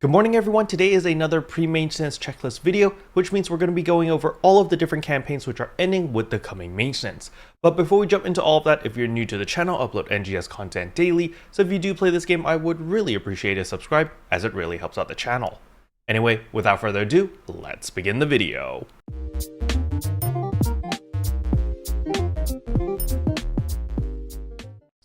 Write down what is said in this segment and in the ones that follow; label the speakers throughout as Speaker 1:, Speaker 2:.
Speaker 1: Good morning everyone, today is another pre-maintenance checklist video, which means we're going to be going over all of the different campaigns which are ending with the coming maintenance. But before we jump into all of that, if you're new to the channel, I upload NGS content daily, so if you do play this game, I would really appreciate a subscribe, as it really helps out the channel. Anyway, without further ado, let's begin the video.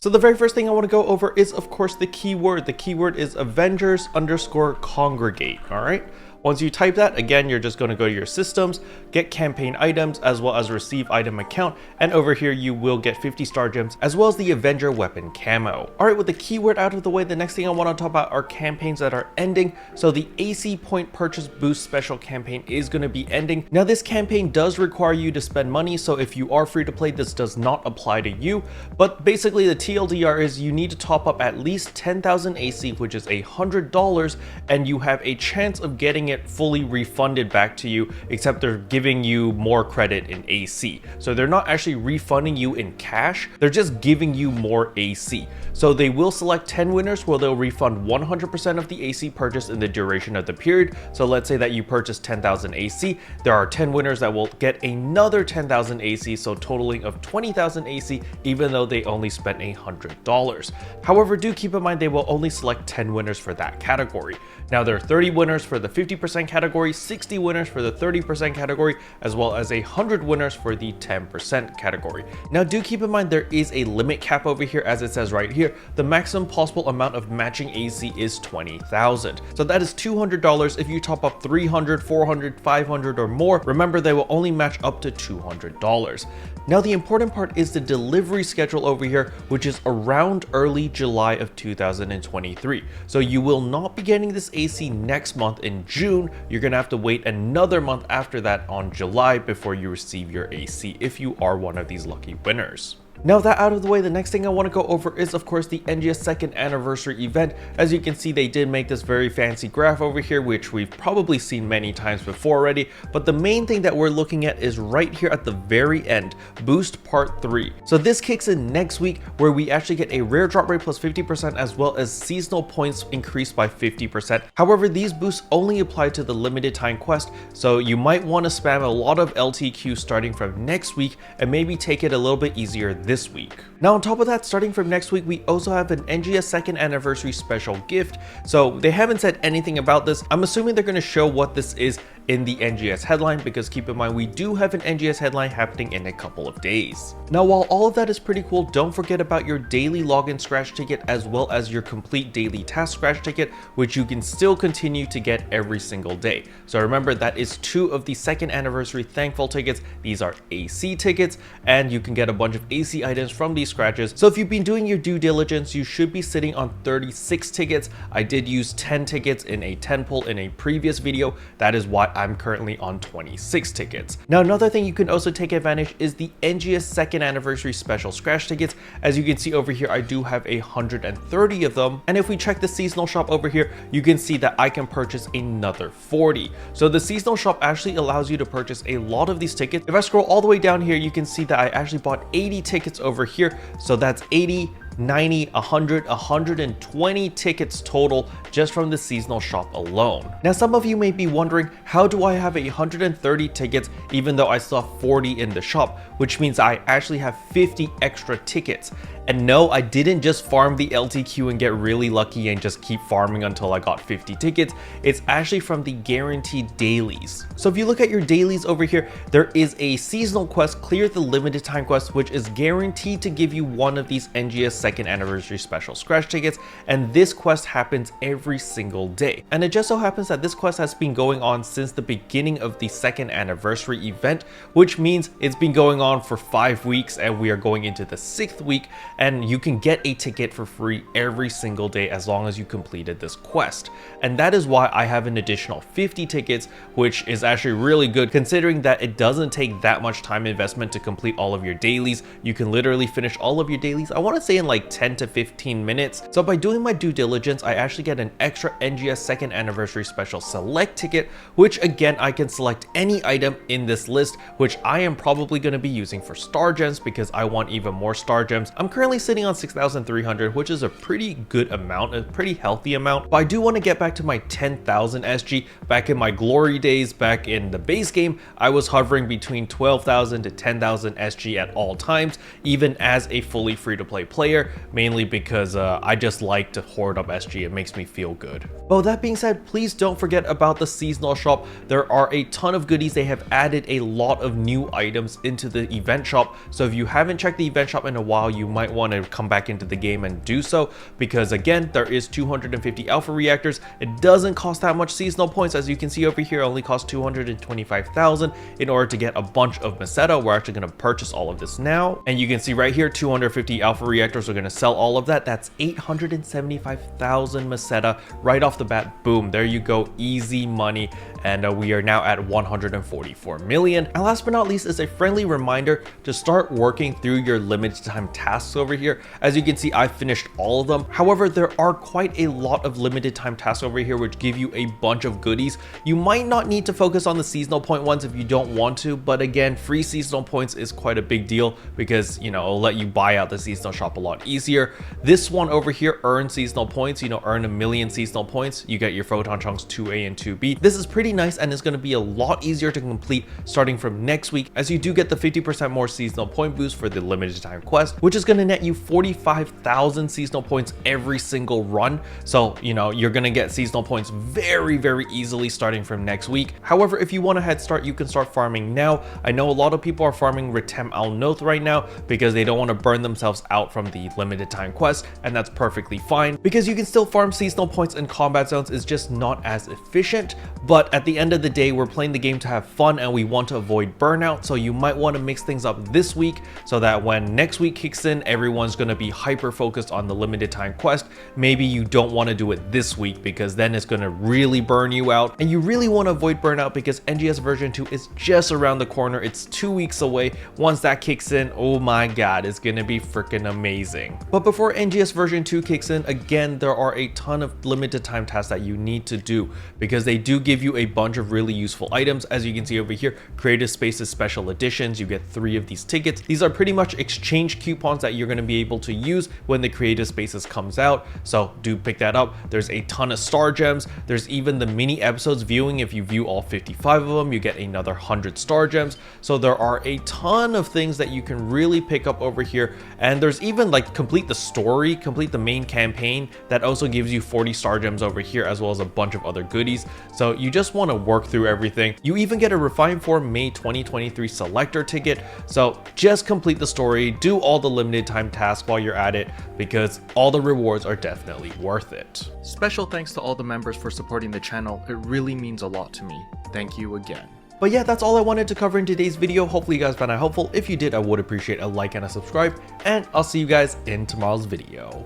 Speaker 1: So the very first thing I want to go over is, of course, the keyword. The keyword is Avengers_congregate, all right? Once you type that, again, you're just going to go to your systems, get campaign items, as well as receive item account, and over here you will get 50 star gems, as well as the Avenger weapon camo. All right, with the keyword out of the way, the next thing I want to talk about are campaigns that are ending. So the AC point purchase boost special campaign is going to be ending. Now this campaign does require you to spend money, so if you are free to play, this does not apply to you. But basically the TLDR is you need to top up at least 10,000 AC, which is $100, and you have a chance of getting it fully refunded back to you, except they're giving you more credit in AC. So they're not actually refunding you in cash, they're just giving you more AC. So they will select 10 winners where they'll refund 100% of the AC purchased in the duration of the period. So let's say that you purchased 10,000 AC, there are 10 winners that will get another 10,000 AC, so totaling of 20,000 AC, even though they only spent $100. However, do keep in mind they will only select 10 winners for that category. Now there are 30 winners for the 50% category, 60 winners for the 30% category, as well as 100 winners for the 10% category. Now do keep in mind there is a limit cap over here, as it says right here. The maximum possible amount of matching AC is 20,000. So that is $200 if you top up 300, 400, 500 or more. Remember, they will only match up to $200. Now the important part is the delivery schedule over here, which is around early July of 2023. So you will not be getting this AC next month in June. You're gonna have to wait another month after that on July before you receive your AC if you are one of these lucky winners. Now that out of the way, the next thing I want to go over is, of course, the NGS second anniversary event. As you can see, they did make this very fancy graph over here, which we've probably seen many times before already. But the main thing that we're looking at is right here at the very end, Boost Part 3. So this kicks in next week, where we actually get a rare drop rate plus 50%, as well as seasonal points increased by 50%. However, these boosts only apply to the limited time quest, so you might want to spam a lot of LTQ starting from next week and maybe take it a little bit easier this week. Now on top of that, starting from next week, we also have an NGS second anniversary special gift. So they haven't said anything about this. I'm assuming they're going to show what this is in the NGS headline, because keep in mind we do have an NGS headline happening in a couple of days. Now while all of that is pretty cool, don't forget about your daily login scratch ticket, as well as your complete daily task scratch ticket, which you can still continue to get every single day. So remember, that is 2 of the second anniversary thankful tickets. These are AC tickets, and you can get a bunch of AC items from these scratches. So if you've been doing your due diligence, you should be sitting on 36 tickets. I did use 10 tickets in a 10 pull in a previous video. That is why I'm currently on 26 tickets. Now another thing you can also take advantage is the NGS second anniversary special scratch tickets. As you can see over here, I do have 130 of them, and if we check the seasonal shop over here, you can see that I can purchase another 40. So the seasonal shop actually allows you to purchase a lot of these tickets. If I scroll all the way down here, you can see that I actually bought 80 tickets over here. So that's 80, 90, 100, 120 tickets total just from the seasonal shop alone. Now some of you may be wondering, how do I have 130 tickets even though I still have 40 in the shop, which means I actually have 50 extra tickets. And no, I didn't just farm the LTQ and get really lucky and just keep farming until I got 50 tickets. It's actually from the guaranteed dailies. So if you look at your dailies over here, there is a seasonal quest, Clear the Limited Time quest, which is guaranteed to give you one of these NGS second anniversary special scratch tickets. And this quest happens every single day. And it just so happens that this quest has been going on since the beginning of the second anniversary event, which means it's been going on for 5 weeks and we are going into the 6th week. And you can get a ticket for free every single day as long as you completed this quest. And that is why I have an additional 50 tickets, which is actually really good considering that it doesn't take that much time investment to complete all of your dailies. You can literally finish all of your dailies, I want to say in like 10 to 15 minutes. So by doing my due diligence, I actually get an extra NGS second anniversary special select ticket, which again, I can select any item in this list, which I am probably going to be using for star gems because I want even more star gems. I'm currently currently sitting on 6,300, which is a pretty good amount, a pretty healthy amount, but I do want to get back to my 10,000 SG. Back in my glory days, back in the base game, I was hovering between 12,000 to 10,000 SG at all times, even as a fully free-to-play player, mainly because I just like to hoard up SG. It makes me feel good. But with that being said, please don't forget about the seasonal shop. There are a ton of goodies. They have added a lot of new items into the event shop, so if you haven't checked the event shop in a while, you might want to come back into the game and do so, because again, there is 250 alpha reactors. It doesn't cost that much seasonal points. As you can see over here, it only costs 225,000 in order to get a bunch of Meseta. We're actually going to purchase all of this now, and you can see right here, 250 alpha reactors. We're going to sell all of that. That's 875,000 Meseta right off the bat. Boom, there you go, easy money. And we are now at 144 million. And last but not least is a friendly reminder to start working through your limited time tasks over here. As you can see, I finished all of them. However, there are quite a lot of limited time tasks over here which give you a bunch of goodies. You might not need to focus on the seasonal point ones if you don't want to, but again, free seasonal points is quite a big deal because, you know, it'll let you buy out the seasonal shop a lot easier. This one over here, earn seasonal points, you know, earn 1,000,000 seasonal points. You get your photon chunks 2A and 2B. This is pretty nice, and it's going to be a lot easier to complete starting from next week, as you do get the 50% more seasonal point boost for the limited time quest, which is going to net you 45,000 seasonal points every single run. So, you know, you're going to get seasonal points very, very easily starting from next week. However, if you want a head start, you can start farming now. I know a lot of people are farming Ritem Al Noth right now because they don't want to burn themselves out from the limited time quest, and that's perfectly fine because you can still farm seasonal points in combat zones. It's just not as efficient, but at the end of the day, we're playing the game to have fun and we want to avoid burnout, so you might want to mix things up this week so that when next week kicks in, everyone's going to be hyper focused on the limited time quest. Maybe you don't want to do it this week because then it's going to really burn you out, and you really want to avoid burnout because NGS version 2 is just around the corner. It's 2 weeks away. Once that kicks in, oh my god, it's going to be freaking amazing. But before NGS version 2 kicks in, again, there are a ton of limited time tasks that you need to do because they do give you a bunch of really useful items. As you can see over here, Creative Spaces special editions, you get 3 of these tickets. These are pretty much exchange coupons that you're going to be able to use when the Creative Spaces comes out, so do pick that up. There's a ton of star gems. There's even the mini episodes viewing. If you view all 55 of them, you get another 100 star gems. So there are a ton of things that you can really pick up over here, and there's even like complete the story, complete the main campaign, that also gives you 40 star gems over here, as well as a bunch of other goodies. So you just want to work through everything. You even get a Refined Form May 2023 selector ticket. So just complete the story, do all the limited time tasks while you're at it, because all the rewards are definitely worth it. Special thanks to all the members for supporting the channel. It really means a lot to me. Thank you again. But yeah, that's all I wanted to cover in today's video. Hopefully you guys found it helpful. If you did, I would appreciate a like and a subscribe, and I'll see you guys in tomorrow's video.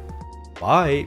Speaker 1: Bye.